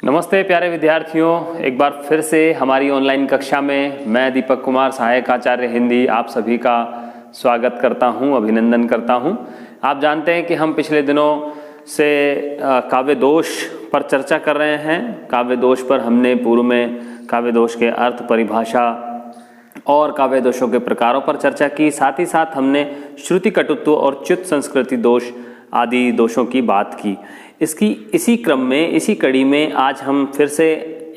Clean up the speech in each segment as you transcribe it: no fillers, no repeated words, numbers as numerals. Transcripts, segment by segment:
नमस्ते प्यारे विद्यार्थियों, एक बार फिर से हमारी ऑनलाइन कक्षा में मैं दीपक कुमार, सहायक आचार्य हिंदी, आप सभी का स्वागत करता हूं, अभिनंदन करता हूं। आप जानते हैं कि हम पिछले दिनों से काव्य दोष पर चर्चा कर रहे हैं। काव्य दोष पर हमने पूर्व में काव्य दोष के अर्थ, परिभाषा और काव्य दोषों के प्रकारों पर चर्चा की। साथ ही साथ हमने श्रुति कटुत्व और च्युत संस्कृति दोष आदि दोषों की बात की। इसी क्रम में, इसी कड़ी में आज हम फिर से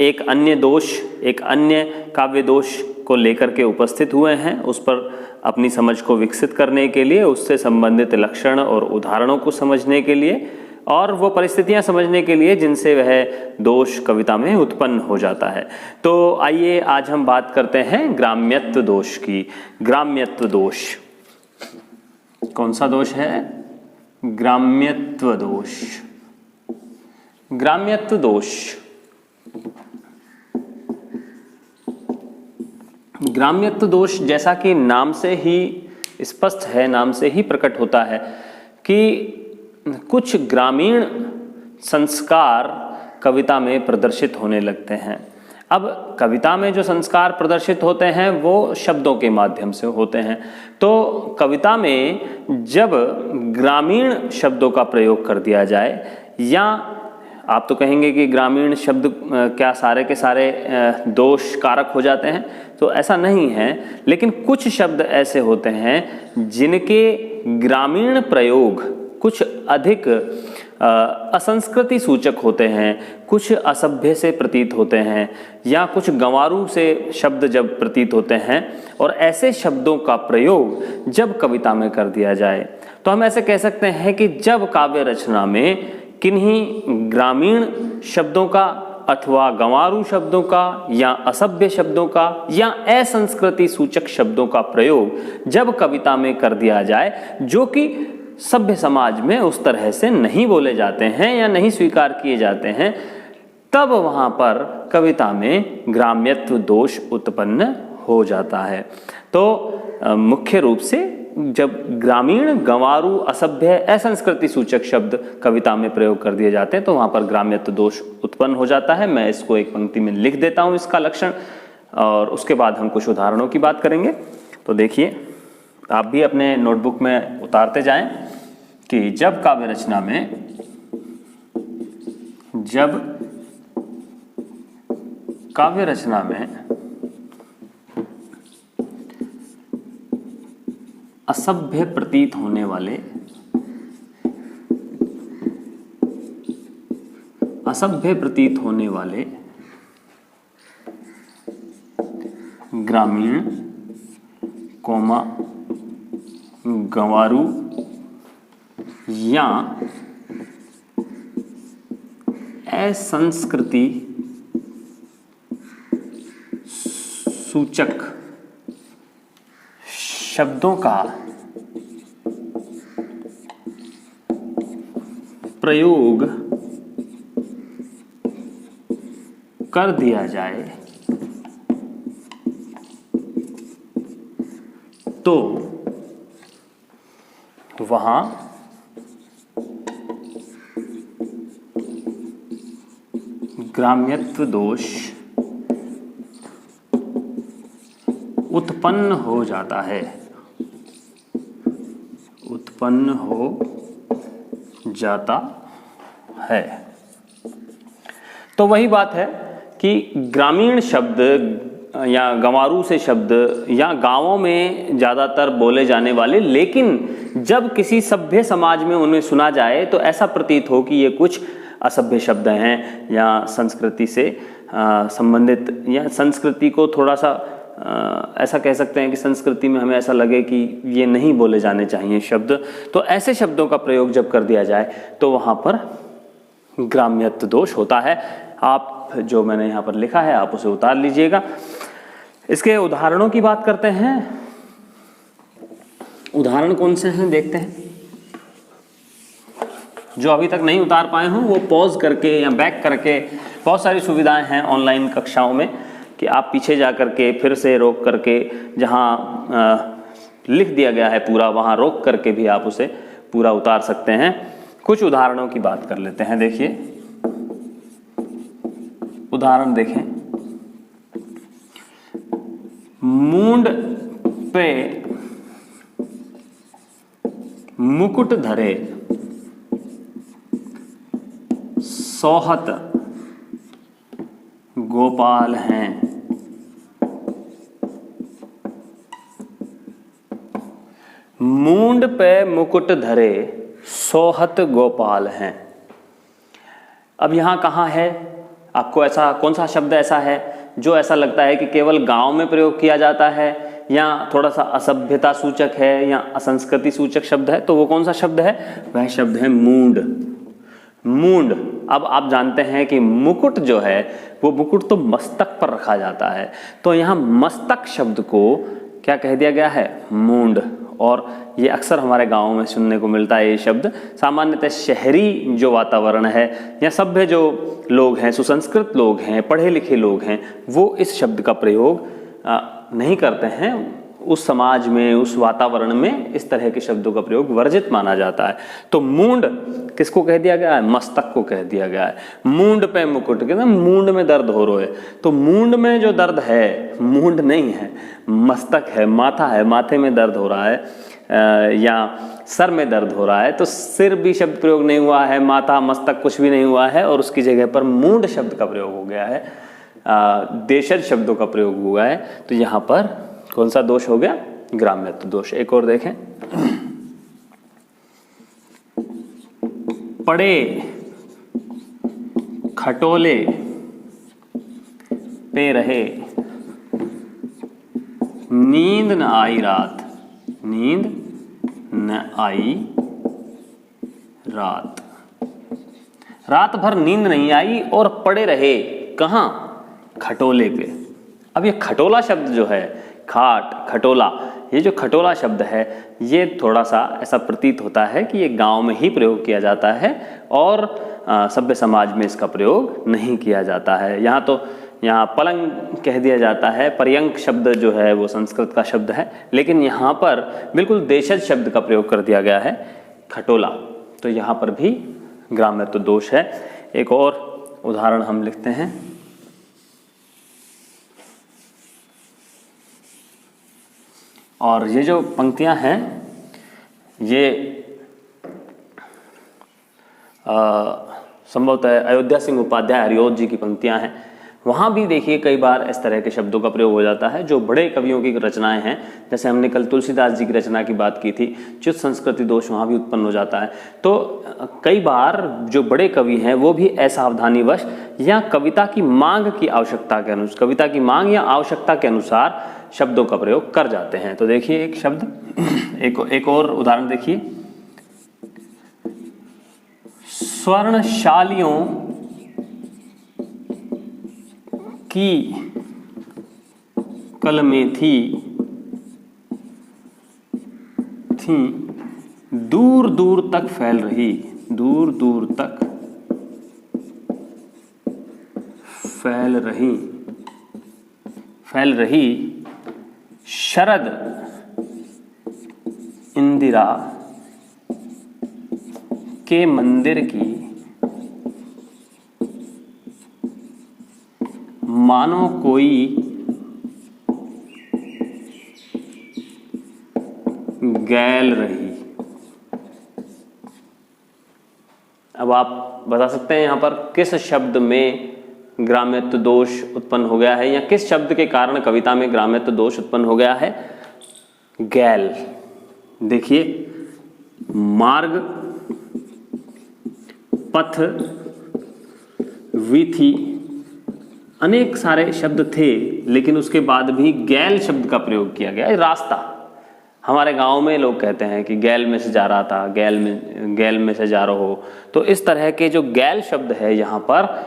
एक अन्य काव्य दोष को लेकर के उपस्थित हुए हैं। उस पर अपनी समझ को विकसित करने के लिए, उससे संबंधित लक्षण और उदाहरणों को समझने के लिए और वो परिस्थितियां समझने के लिए जिनसे वह दोष कविता में उत्पन्न हो जाता है। तो आइए आज हम बात करते हैं ग्राम्यत्व दोष की। ग्राम्यत्व दोष कौन सा दोष है? ग्राम्यत्व दोष। ग्राम्यत्व दोष, ग्राम्यत्व दोष जैसा कि नाम से ही स्पष्ट है, नाम से ही प्रकट होता है कि कुछ ग्रामीण संस्कार कविता में प्रदर्शित होने लगते हैं। अब कविता में जो संस्कार प्रदर्शित होते हैं वो शब्दों के माध्यम से होते हैं। तो कविता में जब ग्रामीण शब्दों का प्रयोग कर दिया जाए, या आप तो कहेंगे कि ग्रामीण शब्द क्या सारे के सारे दोष कारक हो जाते हैं, तो ऐसा नहीं है। लेकिन कुछ शब्द ऐसे होते हैं जिनके ग्रामीण प्रयोग कुछ अधिक असंस्कृति सूचक होते हैं, कुछ असभ्य से प्रतीत होते हैं, या कुछ गंवारू से शब्द जब प्रतीत होते हैं, और ऐसे शब्दों का प्रयोग जब कविता में कर दिया जाए तो हम ऐसे कह सकते हैं कि जब काव्य रचना में किन्हीं ग्रामीण शब्दों का अथवा गंवारू शब्दों का या असभ्य शब्दों का या असंस्कृति सूचक शब्दों का प्रयोग जब कविता में कर दिया जाए, जो कि सभ्य समाज में उस तरह से नहीं बोले जाते हैं या नहीं स्वीकार किए जाते हैं, तब वहाँ पर कविता में ग्राम्यत्व दोष उत्पन्न हो जाता है। तो मुख्य रूप से जब ग्रामीण, गंवारू, असभ्य, असंस्कृति सूचक शब्द कविता में प्रयोग कर दिए जाते हैं तो वहाँ पर ग्राम्यत्व दोष उत्पन्न हो जाता है। मैं इसको एक पंक्ति में लिख देता हूँ, इसका लक्षण, और उसके बाद हम कुछ उदाहरणों की बात करेंगे। तो देखिए, आप भी अपने नोटबुक में उतारते जाएं कि जब काव्य रचना में असभ्य प्रतीत होने वाले ग्रामीण, गंवारू या असंस्कृति सूचक शब्दों का प्रयोग कर दिया जाए तो वहां ग्राम्यत्व दोष उत्पन्न हो जाता है, तो वही बात है कि ग्रामीण शब्द या गंवारू से शब्द या गांवों में ज़्यादातर बोले जाने वाले, लेकिन जब किसी सभ्य समाज में उन्हें सुना जाए तो ऐसा प्रतीत हो कि ये कुछ असभ्य शब्द हैं या संस्कृति से संबंधित, या संस्कृति को थोड़ा सा ऐसा कह सकते हैं कि संस्कृति में हमें ऐसा लगे कि ये नहीं बोले जाने चाहिए शब्द, तो ऐसे शब्दों का प्रयोग जब कर दिया जाए तो वहाँ पर ग्राम्यत्व दोष होता है। आप जो मैंने यहाँ पर लिखा है आप उसे उतार लीजिएगा। इसके उदाहरणों की बात करते हैं। उदाहरण कौन से हैं देखते हैं। जो अभी तक नहीं उतार पाए हों वो पॉज करके या बैक करके, बहुत सारी सुविधाएं हैं ऑनलाइन कक्षाओं में कि आप पीछे जा करके फिर से रोक करके, जहाँ लिख दिया गया है पूरा वहाँ रोक करके भी आप उसे पूरा उतार सकते हैं। कुछ उदाहरणों की बात कर लेते हैं। देखिए, उदाहरण देखें, मूंड पे मुकुट धरे सोहत गोपाल हैं। मूंड पे मुकुट धरे सोहत गोपाल हैं। अब यहाँ कहाँ है? आपको ऐसा कौन सा शब्द ऐसा है जो ऐसा लगता है कि केवल गांव में प्रयोग किया जाता है, या थोड़ा सा असभ्यता सूचक है, या असंस्कृति सूचक शब्द है? तो वो कौन सा शब्द है? वह शब्द है मूंड। मूंड। अब आप जानते हैं कि मुकुट जो है वो मुकुट तो मस्तक पर रखा जाता है, तो यहाँ मस्तक शब्द को क्या कह दिया गया है? मूंड। और ये अक्सर हमारे गाँव में सुनने को मिलता है ये शब्द। सामान्यतः शहरी जो वातावरण है या सभ्य जो लोग हैं, सुसंस्कृत लोग हैं, पढ़े लिखे लोग हैं, वो इस शब्द का प्रयोग नहीं करते हैं। उस समाज में, उस वातावरण में इस तरह के शब्दों का प्रयोग वर्जित माना जाता है। तो मूंड किसको कह दिया गया है? मस्तक को कह दिया गया है। मूंड पे मुकुट, कहते हैं मूंड में दर्द हो रहा है, तो मूंड में जो दर्द है मूंड नहीं है, मस्तक है, माथा है, माथे में दर्द हो रहा है या सर में दर्द हो रहा है, तो सिर भी शब्द प्रयोग नहीं हुआ है, माथा मस्तक कुछ भी नहीं हुआ है, और उसकी जगह पर मूंड शब्द का प्रयोग हो गया है, देशज शब्दों का प्रयोग हुआ है। तो यहाँ पर कौन सा दोष हो गया? ग्राम्यत्व दोष। एक और देखें, पड़े खटोले पे रहे नींद न आई रात, नींद न आई रात। रात भर नींद नहीं आई और पड़े रहे कहाँ? खटोले पे। अब ये खटोला शब्द जो है, खाट, खटोला, ये जो खटोला शब्द है ये थोड़ा सा ऐसा प्रतीत होता है कि ये गांव में ही प्रयोग किया जाता है और सभ्य समाज में इसका प्रयोग नहीं किया जाता है। यहाँ पलंग कह दिया जाता है, पर्यंक शब्द जो है वो संस्कृत का शब्द है, लेकिन यहाँ पर बिल्कुल देशज शब्द का प्रयोग कर दिया गया है, खटोला। तो यहाँ पर भी ग्राम्यत्व दोष है। एक और उदाहरण हम लिखते हैं, और ये जो पंक्तियां हैं ये संभवतः अयोध्या सिंह उपाध्याय हरिओत जी की पंक्तियां हैं। वहाँ भी देखिए कई बार इस तरह के शब्दों का प्रयोग हो जाता है जो बड़े कवियों की रचनाएं हैं। जैसे हमने कल तुलसीदास जी की रचना की बात की थी, च्युत संस्कृति दोष वहाँ भी उत्पन्न हो जाता है। तो कई बार जो बड़े कवि हैं वो भी असावधानीवश या कविता की मांग की आवश्यकता के अनुसार, कविता की मांग या आवश्यकता के अनुसार शब्दों का प्रयोग कर जाते हैं। तो देखिए एक शब्द, एक और उदाहरण देखिए, स्वर्णशालियों की कलमें थी दूर दूर तक फैल रही, दूर दूर तक फैल रही शरद इंदिरा के मंदिर की मानो कोई गैल रही। अब आप बता सकते हैं यहाँ पर किस शब्द में ग्राम्यत्व दोष उत्पन्न हो गया है या किस शब्द के कारण कविता में ग्राम्यत्व दोष उत्पन्न हो गया है? गैल। देखिए, मार्ग, पथ, वीथी, अनेक सारे शब्द थे, लेकिन उसके बाद भी गैल शब्द का प्रयोग किया गया। रास्ता, हमारे गांव में लोग कहते हैं कि गैल में से जा रहा था, गैल में से जा रहा हो। तो इस तरह के जो गैल शब्द है यहाँ पर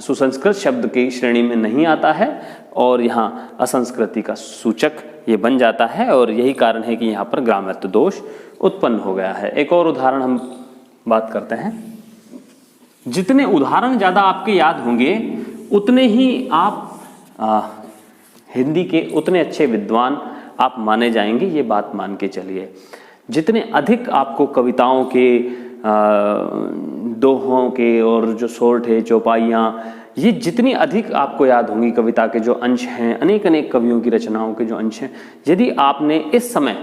सुसंस्कृत शब्द की श्रेणी में नहीं आता है और यहाँ असंस्कृति का सूचक ये बन जाता है, और यही कारण है कि यहाँ पर ग्राम्यत्व दोष उत्पन्न हो गया है। एक और उदाहरण हम बात करते हैं। जितने उदाहरण ज़्यादा आपके याद होंगे उतने ही आप हिंदी के उतने अच्छे विद्वान आप माने जाएंगे, ये बात मान के चलिए। जितने अधिक आपको कविताओं के दोहों के और जो सोरठे चौपाइयाँ, ये जितनी अधिक आपको याद होंगी कविता के जो अंश हैं, अनेक अनेक कवियों की रचनाओं के जो अंश हैं, यदि आपने इस समय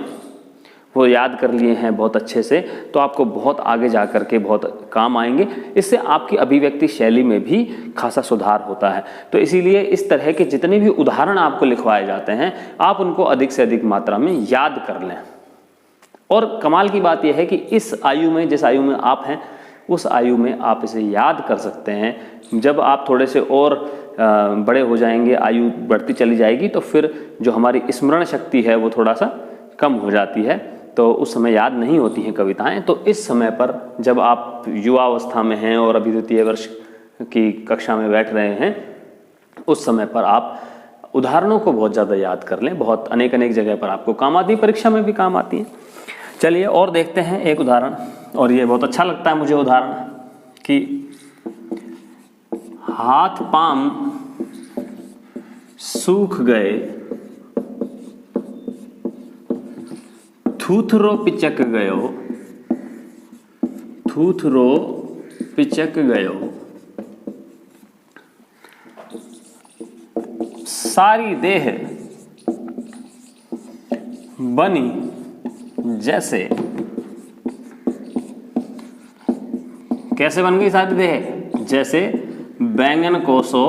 वो याद कर लिए हैं बहुत अच्छे से, तो आपको बहुत आगे जा कर के बहुत काम आएंगे। इससे आपकी अभिव्यक्ति शैली में भी खासा सुधार होता है। तो इसीलिए इस तरह के जितने भी उदाहरण आपको लिखवाए जाते हैं, आप उनको अधिक से अधिक मात्रा में याद कर लें। और कमाल की बात यह है कि इस आयु में, जिस आयु में आप हैं, उस आयु में आप इसे याद कर सकते हैं। जब आप थोड़े से और बड़े हो जाएंगे, आयु बढ़ती चली जाएगी, तो फिर जो हमारी स्मरण शक्ति है वो थोड़ा सा कम हो जाती है, तो उस समय याद नहीं होती हैं कविताएं। तो इस समय पर जब आप युवावस्था में हैं और अभी द्वितीय वर्ष की कक्षा में बैठ रहे हैं, उस समय पर आप उदाहरणों को बहुत ज़्यादा याद कर लें। बहुत अनेक अनेक जगह पर आपको काम आती है, परीक्षा में भी काम आती है। चलिए और देखते हैं एक उदाहरण, और ये बहुत अच्छा लगता है मुझे उदाहरण, कि हाथ पांव सूख गए, थूथरो पिचक गयो, थूथरो पिचक गयो, सारी देह बनी जैसे, कैसे बन गई सारी देह? जैसे बैंगन को सो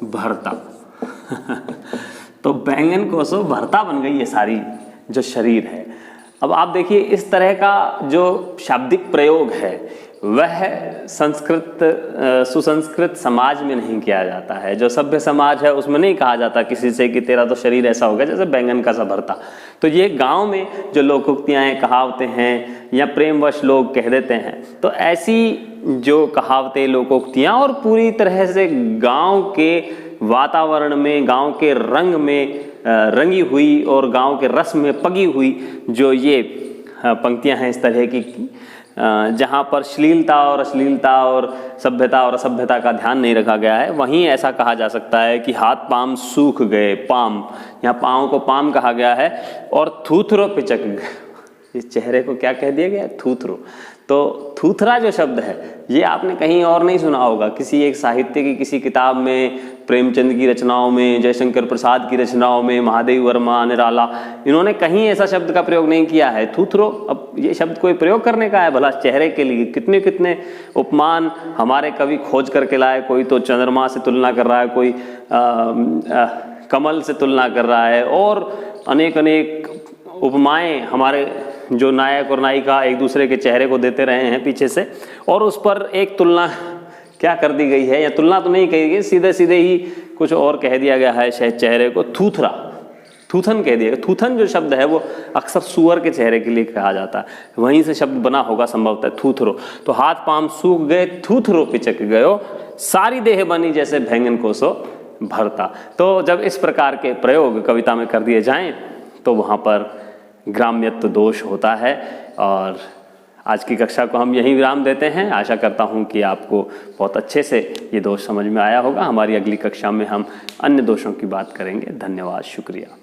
भरता। तो बैंगन को सो भरता बन गई ये सारी जो शरीर है। अब आप देखिए, इस तरह का जो शाब्दिक प्रयोग है वह संस्कृत सुसंस्कृत समाज में नहीं किया जाता है। जो सभ्य समाज है उसमें नहीं कहा जाता किसी से कि तेरा तो शरीर ऐसा हो गया जैसे बैंगन का सा भरता। तो ये गांव में जो लोकोक्तियाँ हैं, कहावतें हैं, या प्रेमवश लोग कह देते हैं, तो ऐसी जो कहावतें, लोकोक्तियाँ और पूरी तरह से गांव के वातावरण में, गांव के रंग में रंगी हुई और गांव के रस में पगी हुई जो ये पंक्तियां हैं इस तरह की, जहाँ पर श्लीलता और अश्लीलता और सभ्यता और असभ्यता का ध्यान नहीं रखा गया है, वहीं ऐसा कहा जा सकता है कि हाथ पाम सूख गए। पाम, यहाँ पाँव को पाम कहा गया है, और थूथरो पिचक गए। इस चेहरे को क्या कह दिया गया? थूथरो। तो थूथरा जो शब्द है ये आपने कहीं और नहीं सुना होगा, किसी एक साहित्य की किसी किताब में, प्रेमचंद की रचनाओं में, जयशंकर प्रसाद की रचनाओं में, महादेव वर्मा, निराला, इन्होंने कहीं ऐसा शब्द का प्रयोग नहीं किया है, थूथरो। अब ये शब्द कोई प्रयोग करने का है भला चेहरे के लिए? कितने कितने उपमान हमारे कवि खोज करके लाए। कोई तो चंद्रमा से तुलना कर रहा है, कोई कमल से तुलना कर रहा है, और अनेक अनेक उपमाएं हमारे जो नायक और नायिका एक दूसरे के चेहरे को देते रहे हैं पीछे से, और उस पर एक तुलना क्या कर दी गई है, या तुलना तो नहीं कही गई, सीधे सीधे ही कुछ और कह दिया गया है शायद चेहरे को, थूथरा, थूथन कह दिया। थूथन जो शब्द है वो अक्सर सुअर के चेहरे के लिए कहा जाता है, वहीं से शब्द बना होगा संभवतः थूथरो। तो हाथ पांव सूख गए, थूथरो पिचक गयो, सारी देह बनी जैसे बैंगन को सो भरता। तो जब इस प्रकार के प्रयोग कविता में कर दिए जाएं तो वहाँ पर ग्राम्यत्व दोष होता है। और आज की कक्षा को हम यहीं विराम देते हैं। आशा करता हूँ कि आपको बहुत अच्छे से ये दोष समझ में आया होगा। हमारी अगली कक्षा में हम अन्य दोषों की बात करेंगे। धन्यवाद, शुक्रिया।